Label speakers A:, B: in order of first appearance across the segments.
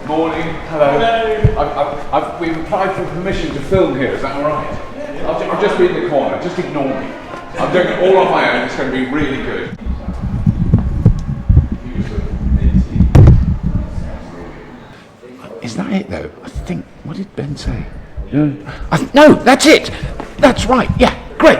A: Morning. Hello. We've applied for permission to film here. Is that all right? I'll just be in the corner. Just ignore me. I'm doing it all on my own. It's going to be really good. Is that it though? I think. What did Ben say? No, that's it. That's right. Yeah, great.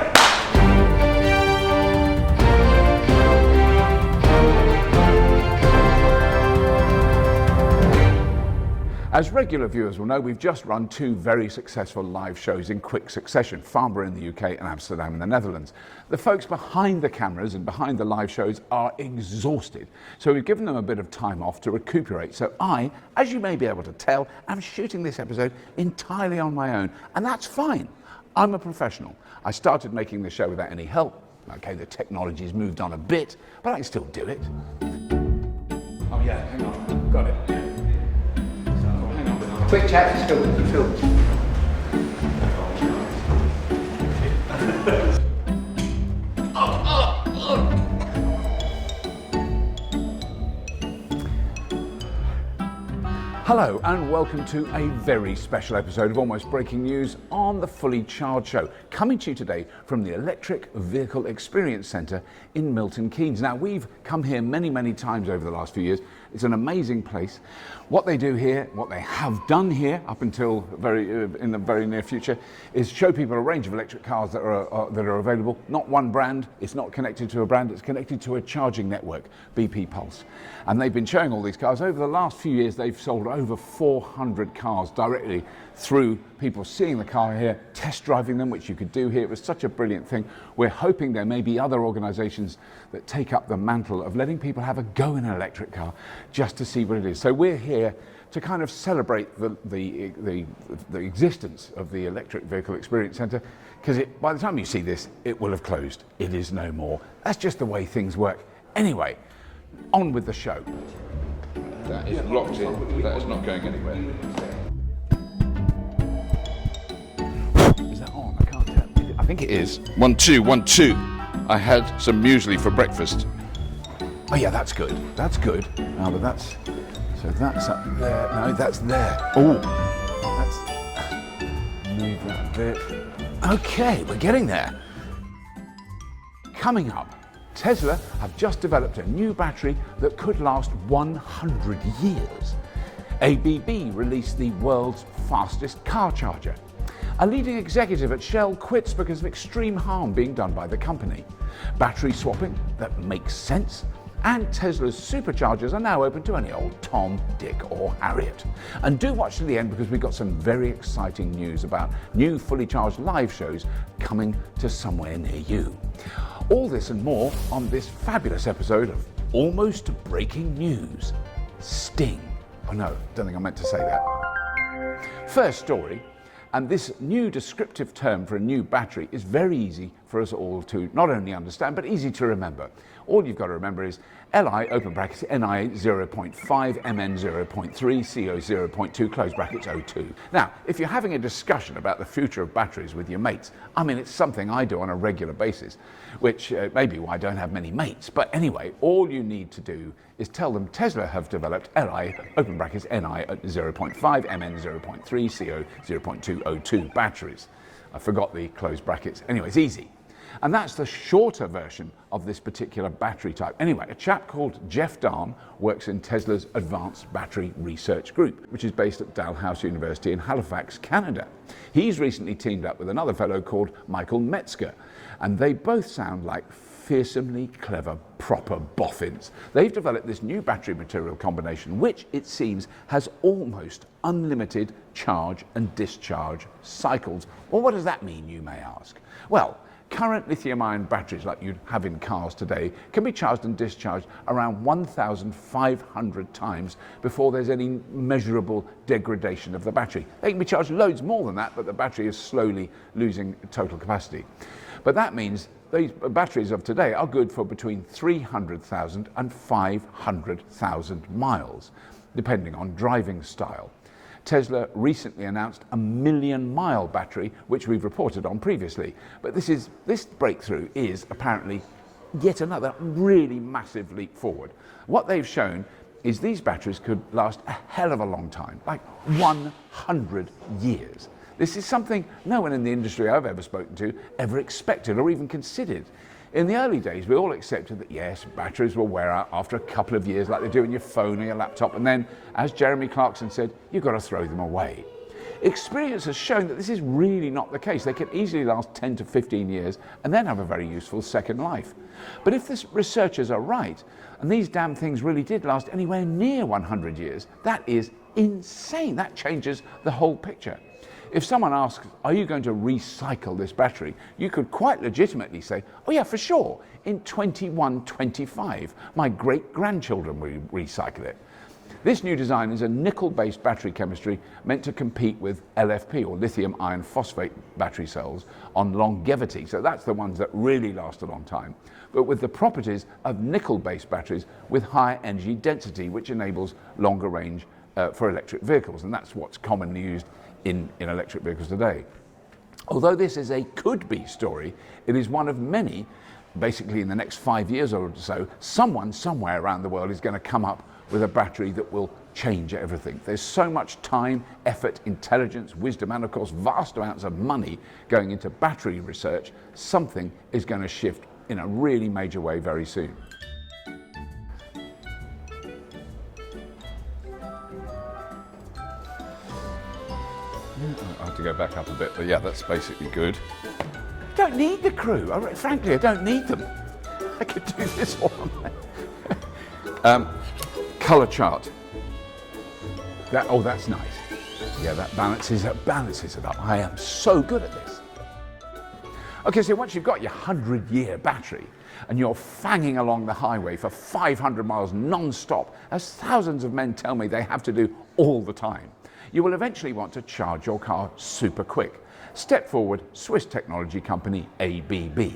A: As regular viewers will know, we've just run two very successful live shows in quick succession, Farnborough in the UK and Amsterdam in the Netherlands. The folks behind the cameras and behind the live shows are exhausted, so we've given them a bit of time off to recuperate. So I, as you may be able to tell, am shooting this episode entirely on my own, and that's fine. I'm a professional. I started making the show without any help. Okay, the technology's moved on a bit, but I can still do it. Oh yeah, hang on, got it. Quick chat, it's film. Hello and welcome to a very special episode of Almost Breaking News on the Fully Charged Show, coming to you today from the Electric Vehicle Experience Centre in Milton Keynes. Now, we've come here many times over the last few years. It's an amazing place. What they do here, what they have done here up until in the very near future, is show people a range of electric cars that are available. Not one brand, it's not connected to a brand, it's connected to a charging network, BP Pulse. And they've been showing all these cars. Over the last few years, they've sold over 400 cars directly through people seeing the car here, test driving them, which you could do here. It was such a brilliant thing. We're hoping there may be other organisations that take up the mantle of letting people have a go in an electric car just to see what it is. So we're here to kind of celebrate the existence of the Electric Vehicle Experience Centre, because by the time you see this, it will have closed. It is no more. That's just the way things work. Anyway, on with the show. That is locked in. That is not going anywhere. Is that on? I can't tell. I think it is. 1, 2, 1, 2. I had some muesli for breakfast. Oh yeah, that's good. That's good. Oh, but that's up there. No, that's there. Oh, that's move that bit. Okay, we're getting there. Coming up, Tesla have just developed a new battery that could last 100 years. ABB released the world's fastest car charger. A leading executive at Shell quits because of extreme harm being done by the company. Battery swapping that makes sense. And Tesla's Superchargers are now open to any old Tom, Dick or Harriet. And do watch to the end because we've got some very exciting news about new fully charged live shows coming to somewhere near you. All this and more on this fabulous episode of Almost Breaking News. Sting. Oh no, don't think I meant to say that. First story, and this new descriptive term for a new battery is very easy for us all to not only understand, but easy to remember. All you've got to remember is Li, open brackets, Ni 0.5, Mn 0.3, Co 0.2, close brackets, O2. Now, if you're having a discussion about the future of batteries with your mates, I mean, it's something I do on a regular basis, which may be why I don't have many mates. But anyway, all you need to do is tell them Tesla have developed Li, open brackets, Ni 0.5, Mn 0.3, Co 0.2, O2 batteries. I forgot the close brackets. Anyway, it's easy. And that's the shorter version of this particular battery type. Anyway, a chap called Jeff Dahn works in Tesla's Advanced Battery Research Group, which is based at Dalhousie University in Halifax, Canada. He's recently teamed up with another fellow called Michael Metzger, and they both sound like fearsomely clever, proper boffins. They've developed this new battery material combination, which it seems has almost unlimited charge and discharge cycles. Well, what does that mean, you may ask? Well, current lithium-ion batteries like you'd have in cars today can be charged and discharged around 1,500 times before there's any measurable degradation of the battery. They can be charged loads more than that, but the battery is slowly losing total capacity. But that means these batteries of today are good for between 300,000 and 500,000 miles, depending on driving style. Tesla recently announced a 1,000,000-mile battery, which we've reported on previously. But this breakthrough is apparently yet another really massive leap forward. What they've shown is these batteries could last a hell of a long time, like 100 years. This is something no one in the industry I've ever spoken to ever expected or even considered. In the early days, we all accepted that yes, batteries will wear out after a couple of years like they do in your phone or your laptop, and then, as Jeremy Clarkson said, you've got to throw them away. Experience has shown that this is really not the case. They can easily last 10 to 15 years and then have a very useful second life. But if the researchers are right, and these damn things really did last anywhere near 100 years, that is insane. That changes the whole picture. If someone asks, are you going to recycle this battery? You could quite legitimately say, oh yeah, for sure. In 2125, my great-grandchildren will recycle it. This new design is a nickel-based battery chemistry meant to compete with LFP, or lithium iron phosphate battery cells, on longevity. So that's the ones that really last a long time, but with the properties of nickel-based batteries with higher energy density, which enables longer range for electric vehicles. And that's what's commonly used in electric vehicles today. Although this is a could-be story, it is one of many. Basically, in the next 5 years or so, someone somewhere around the world is going to come up with a battery that will change everything. There's so much time, effort, intelligence, wisdom, and of course vast amounts of money going into battery research. Something is going to shift in a really major way very soon. I have to go back up a bit, but yeah, that's basically good. I don't need the crew. Frankly, I don't need them. I could do this all on there. Colour chart. That's nice. Yeah, that balances it up. I am so good at this. Okay, so once you've got your 100-year battery and you're fanging along the highway for 500 miles non-stop, as thousands of men tell me they have to do all the time, you will eventually want to charge your car super quick. Step forward, Swiss technology company ABB.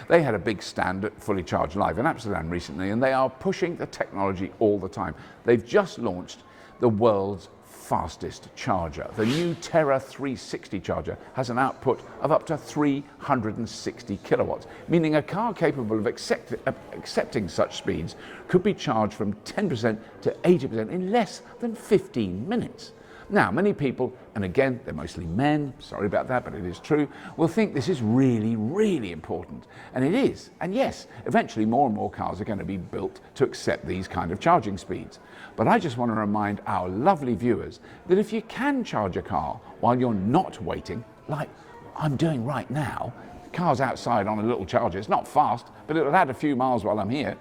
A: They had a big stand at Fully Charged Live in Amsterdam recently, and they are pushing the technology all the time. They've just launched the world's fastest charger. The new Terra 360 charger has an output of up to 360 kilowatts, meaning a car capable of accepting such speeds could be charged from 10% to 80% in less than 15 minutes. Now, many people, and again, they're mostly men, sorry about that, but it is true, will think this is really, really important. And it is. And yes, eventually more and more cars are going to be built to accept these kind of charging speeds. But I just want to remind our lovely viewers that if you can charge a car while you're not waiting, like I'm doing right now, car's outside on a little charger. It's not fast, but it'll add a few miles while I'm here.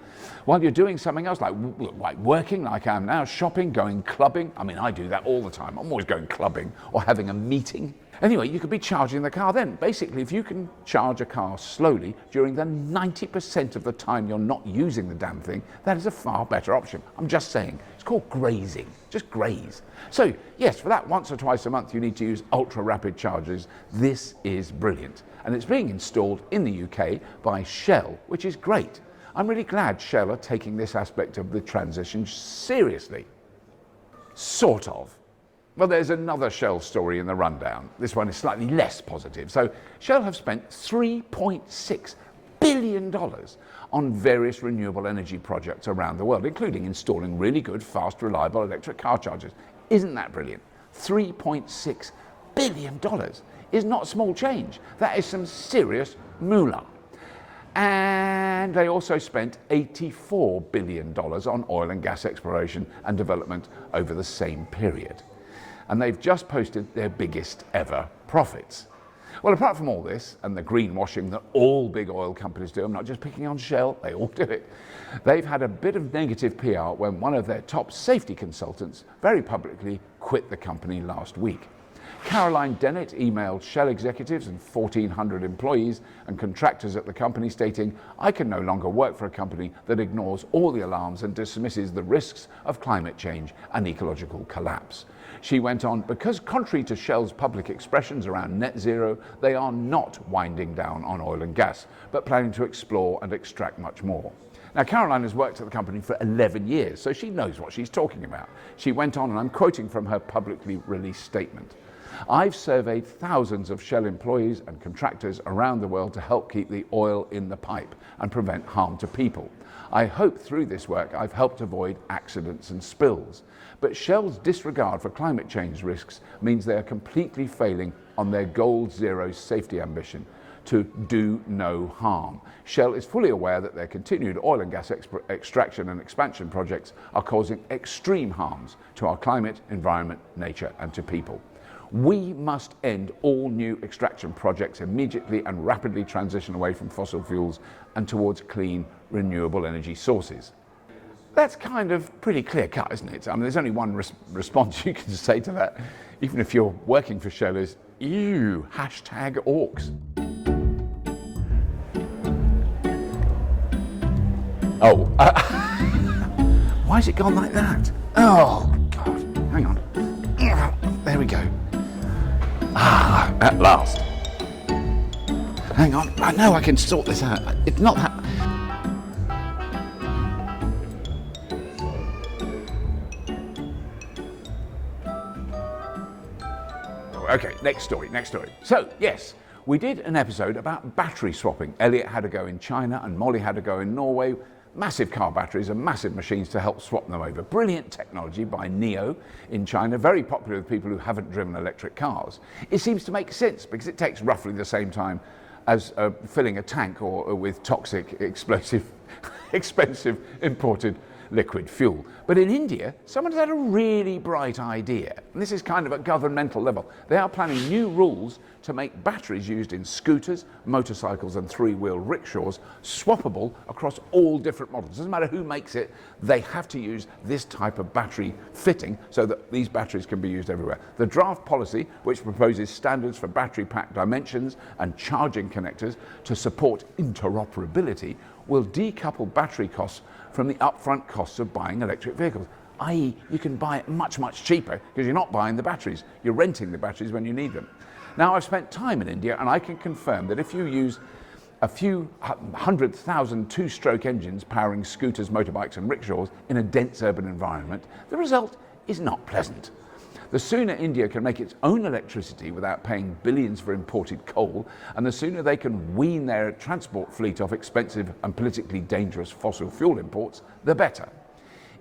A: While you're doing something else, like working, like I am now, shopping, going clubbing. I mean, I do that all the time. I'm always going clubbing or having a meeting. Anyway, you could be charging the car then. Basically, if you can charge a car slowly during the 90% of the time you're not using the damn thing, that is a far better option. I'm just saying. It's called grazing. Just graze. So, yes, for that once or twice a month, you need to use ultra-rapid chargers. This is brilliant. And it's being installed in the UK by Shell, which is great. I'm really glad Shell are taking this aspect of the transition seriously. Sort of. Well, there's another Shell story in the rundown. This one is slightly less positive. So Shell have spent $3.6 billion on various renewable energy projects around the world, including installing really good, fast, reliable electric car chargers. Isn't that brilliant? $3.6 billion is not small change. That is some serious moolah. And they also spent $84 billion on oil and gas exploration and development over the same period. And they've just posted their biggest ever profits. Well, apart from all this and the greenwashing that all big oil companies do, I'm not just picking on Shell, they all do it, they've had a bit of negative PR when one of their top safety consultants very publicly quit the company last week. Caroline Dennett emailed Shell executives and 1,400 employees and contractors at the company stating, "I can no longer work for a company that ignores all the alarms and dismisses the risks of climate change and ecological collapse." She went on, "Because contrary to Shell's public expressions around net zero, they are not winding down on oil and gas, but planning to explore and extract much more." Now, Caroline has worked at the company for 11 years, so she knows what she's talking about. She went on, and I'm quoting from her publicly released statement, "I've surveyed thousands of Shell employees and contractors around the world to help keep the oil in the pipe and prevent harm to people. I hope through this work I've helped avoid accidents and spills. But Shell's disregard for climate change risks means they are completely failing on their Goal Zero safety ambition to do no harm. Shell is fully aware that their continued oil and gas extraction and expansion projects are causing extreme harms to our climate, environment, nature and to people. We must end all new extraction projects immediately and rapidly transition away from fossil fuels and towards clean, renewable energy sources. That's kind of pretty clear cut, isn't it? I mean, there's only one response you can say to that, even if you're working for Shell, is, ew, #orcs. Oh, why has it gone like that? Oh, God, hang on. There we go. Ah, at last. Hang on, I know I can sort this out. It's not that... Okay, next story. So, yes, we did an episode about battery swapping. Elliot had a go in China and Molly had a go in Norway. Massive car batteries and massive machines to help swap them over. Brilliant technology by NIO in China, very popular with people who haven't driven electric cars. It seems to make sense because it takes roughly the same time as filling a tank or with toxic, explosive, expensive imported liquid fuel. But in India, someone's had a really bright idea, and this is kind of at governmental level. They are planning new rules to make batteries used in scooters, motorcycles and three-wheel rickshaws swappable across all different models. Doesn't matter who makes it, they have to use this type of battery fitting so that these batteries can be used everywhere. The draft policy, which proposes standards for battery pack dimensions and charging connectors to support interoperability, will decouple battery costs from the upfront costs of buying electric vehicles, i.e. you can buy it much, much cheaper because you're not buying the batteries, you're renting the batteries when you need them. Now, I've spent time in India and I can confirm that if you use a few 100,000 two-stroke engines powering scooters, motorbikes and rickshaws in a dense urban environment, the result is not pleasant. The sooner India can make its own electricity without paying billions for imported coal, and the sooner they can wean their transport fleet off expensive and politically dangerous fossil fuel imports, the better.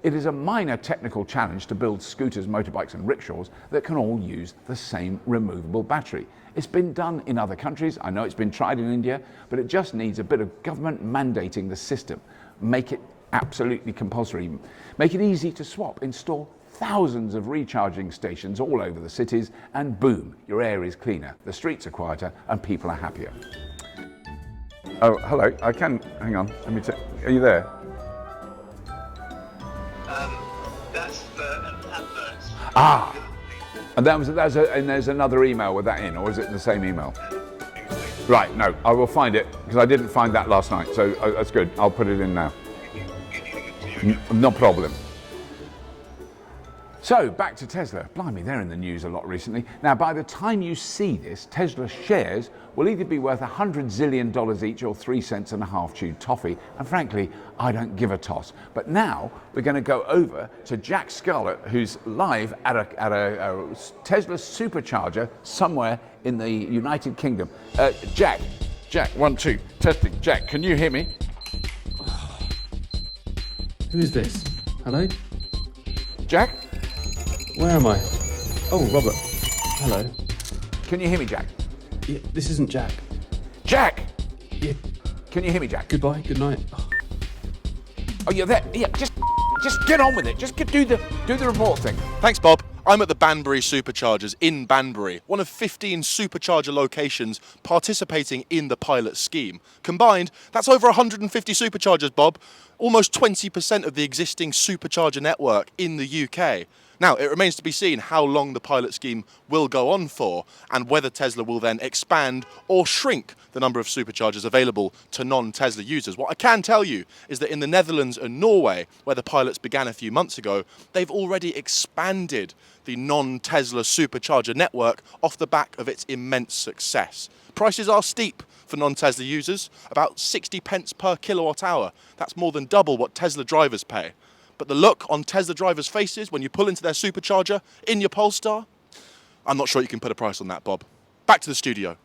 A: It is a minor technical challenge to build scooters, motorbikes and rickshaws that can all use the same removable battery. It's been done in other countries, I know it's been tried in India, but it just needs a bit of government mandating the system. Make it absolutely compulsory, make it easy to swap, install thousands of recharging stations all over the cities, and boom, your air is cleaner, the streets are quieter, and people are happier. Oh, hello, hang on, let me check. Are you there?
B: That's an advert.
A: Ah, and there's another email with that in, or is it the same email? Right, no, I will find it, because I didn't find that last night, so that's good, I'll put it in now. No problem. So, back to Tesla. Blimey, they're in the news a lot recently. Now, by the time you see this, Tesla shares will either be worth $100 zillion each or 3 cents and a half chewed toffee. And frankly, I don't give a toss. But now we're going to go over to Jack Scarlett, who's live at a Tesla Supercharger somewhere in the United Kingdom. Jack, 1, 2, testing. Jack, can you hear me?
C: Who is this? Hello?
A: Jack?
C: Where am I? Oh, Robert. Hello.
A: Can you hear me, Jack?
C: Yeah, this isn't Jack.
A: Jack!
C: Yeah.
A: Can you hear me, Jack?
C: Goodbye, good night.
A: Oh, you're there? Yeah, just get on with it. Just do the report thing.
D: Thanks, Bob. I'm at the Banbury Superchargers in Banbury, one of 15 supercharger locations participating in the pilot scheme. Combined, that's over 150 superchargers, Bob. Almost 20% of the existing supercharger network in the UK. Now, it remains to be seen how long the pilot scheme will go on for and whether Tesla will then expand or shrink the number of superchargers available to non-Tesla users. What I can tell you is that in the Netherlands and Norway, where the pilots began a few months ago, they've already expanded the non-Tesla supercharger network off the back of its immense success. Prices are steep for non-Tesla users, about 60 pence per kilowatt hour. That's more than double what Tesla drivers pay. But the look on Tesla drivers' faces when you pull into their supercharger in your Polestar, I'm not sure you can put a price on that, Bob. Back to the studio.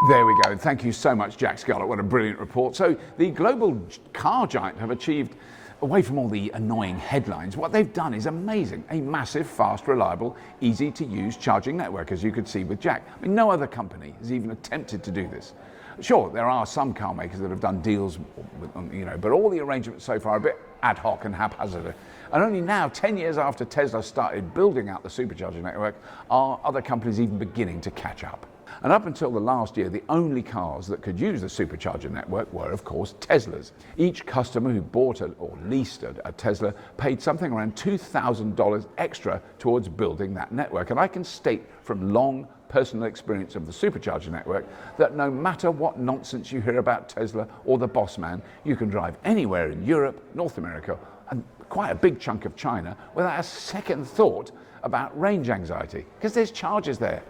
A: There we go. Thank you so much, Jack Scarlett. What a brilliant report. So the global car giant have achieved, away from all the annoying headlines, what they've done is amazing. A massive, fast, reliable, easy to use charging network, as you could see with Jack. I mean, no other company has even attempted to do this. Sure, there are some car makers that have done deals with, but all the arrangements so far are a bit ad hoc and haphazard. And only now, 10 years after Tesla started building out the supercharger network, are other companies even beginning to catch up. And up until the last year, the only cars that could use the supercharger network were, of course, Teslas. Each customer who bought or leased a Tesla paid something around $2,000 extra towards building that network. And I can state from long personal experience of the supercharger network that no matter what nonsense you hear about Tesla or the boss man, you can drive anywhere in Europe, North America, and quite a big chunk of China without a second thought about range anxiety, because there's chargers there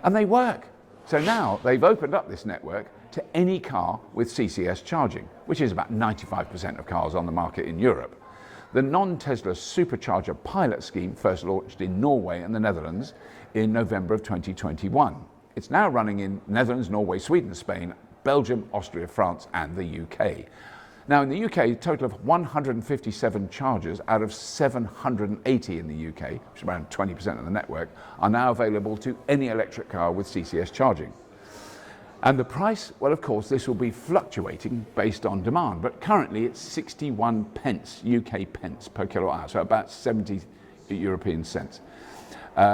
A: and they work. So now they've opened up this network to any car with CCS charging, which is about 95% of cars on the market in Europe. The non-Tesla supercharger pilot scheme first launched in Norway and the Netherlands in November of 2021. It's now running in Netherlands, Norway, Sweden, Spain, Belgium, Austria, France, and the UK. Now in the UK, a total of 157 chargers out of 780 in the UK, which is around 20% of the network, are now available to any electric car with CCS charging. And the price, well, of course, this will be fluctuating based on demand, but currently it's 61 pence, UK pence per kilowatt hour, so about 70 European cents,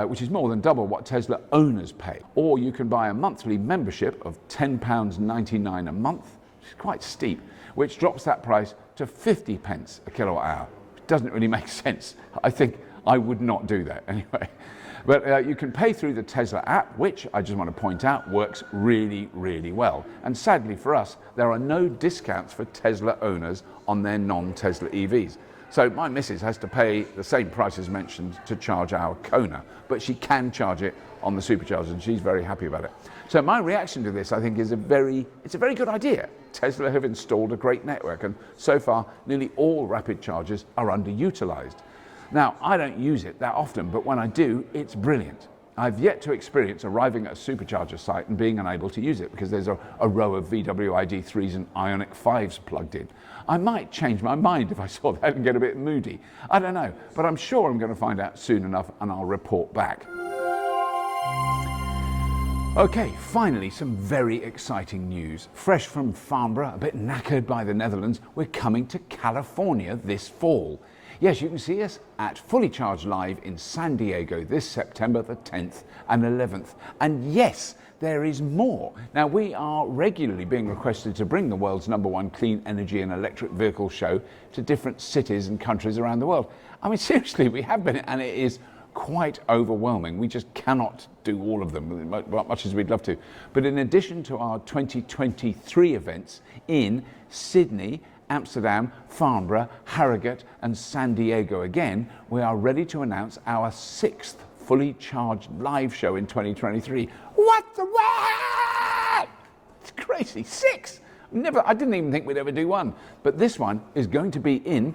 A: which is more than double what Tesla owners pay. Or you can buy a monthly membership of £10.99 a month, which is quite steep, which drops that price to 50 pence a kilowatt hour. It doesn't really make sense. I think I would not do that anyway. But you can pay through the Tesla app, which I just want to point out works really, really well. And sadly for us, there are no discounts for Tesla owners on their non-Tesla EVs. So my missus has to pay the same price as mentioned to charge our Kona, but she can charge it on the supercharger and she's very happy about it. So my reaction to this, I think, is it's a very good idea. Tesla have installed a great network and so far nearly all rapid chargers are underutilized. Now, I don't use it that often, but when I do, it's brilliant. I've yet to experience arriving at a supercharger site and being unable to use it because there's a row of VW ID.3s and Ioniq 5s plugged in. I might change my mind if I saw that and get a bit moody. I don't know, but I'm sure I'm going to find out soon enough and I'll report back. Okay, finally, some very exciting news. Fresh from Farnborough, a bit knackered by the Netherlands, we're coming to California this fall. Yes, you can see us at Fully Charged Live in San Diego this September the 10th and 11th. And yes, there is more. Now, we are regularly being requested to bring the world's #1 clean energy and electric vehicle show to different cities and countries around the world. I mean, seriously, we have been, and it is quite overwhelming. We just cannot do all of them, much as we'd love to. But in addition to our 2023 events in Sydney, Amsterdam, Farnborough, Harrogate and San Diego again, we are ready to announce our 6th Fully Charged Live show in 2023. What the what? It's crazy. 6! I didn't even think we'd ever do one. But this one is going to be in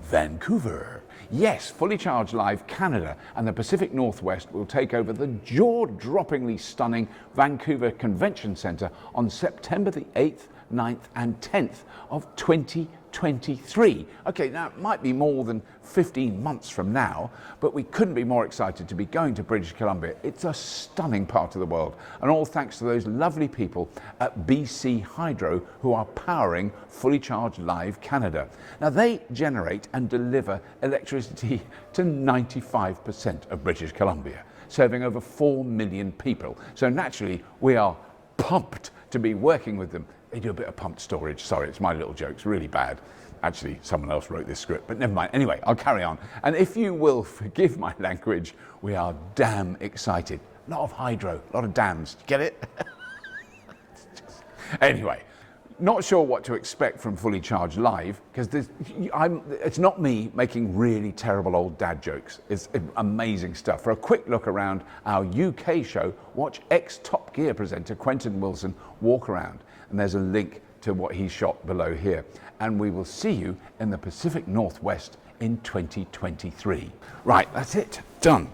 A: Vancouver. Yes, Fully Charged Live Canada and the Pacific Northwest will take over the jaw-droppingly stunning Vancouver Convention Centre on September the 8th, 9th and 10th of 2023. Okay, now it might be more than 15 months from now, but we couldn't be more excited to be going to British Columbia. It's a stunning part of the world, and all thanks to those lovely people at BC Hydro who are powering Fully Charged Live Canada. Now they generate and deliver electricity to 95% of British Columbia, serving over 4 million people. So naturally, we are pumped to be working with them. They do a bit of pumped storage. Sorry, it's my little joke. It's really bad. Actually, someone else wrote this script, but never mind. Anyway, I'll carry on. And if you will forgive my language, we are damn excited. A lot of hydro, a lot of dams. Get it? Anyway, not sure what to expect from Fully Charged Live, because it's not me making really terrible old dad jokes. It's amazing stuff. For a quick look around our UK show, watch ex-Top Gear presenter Quentin Wilson walk around. And there's a link to what he shot below here. And we will see you in the Pacific Northwest in 2023. Right, that's it. Done.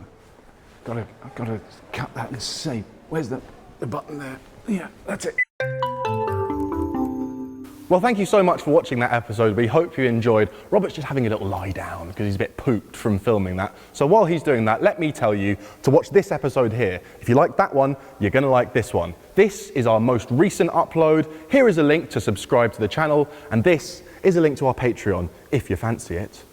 A: I've got to cut that and save. Where's the the button there. Yeah, that's it.
E: Well, thank you so much for watching that episode. We hope you enjoyed. Robert's just having a little lie down because he's a bit pooped from filming that. So while he's doing that, let me tell you to watch this episode here. If you like that one, you're gonna like this one. This is our most recent upload. Here is a link to subscribe to the channel, and this is a link to our Patreon if you fancy it.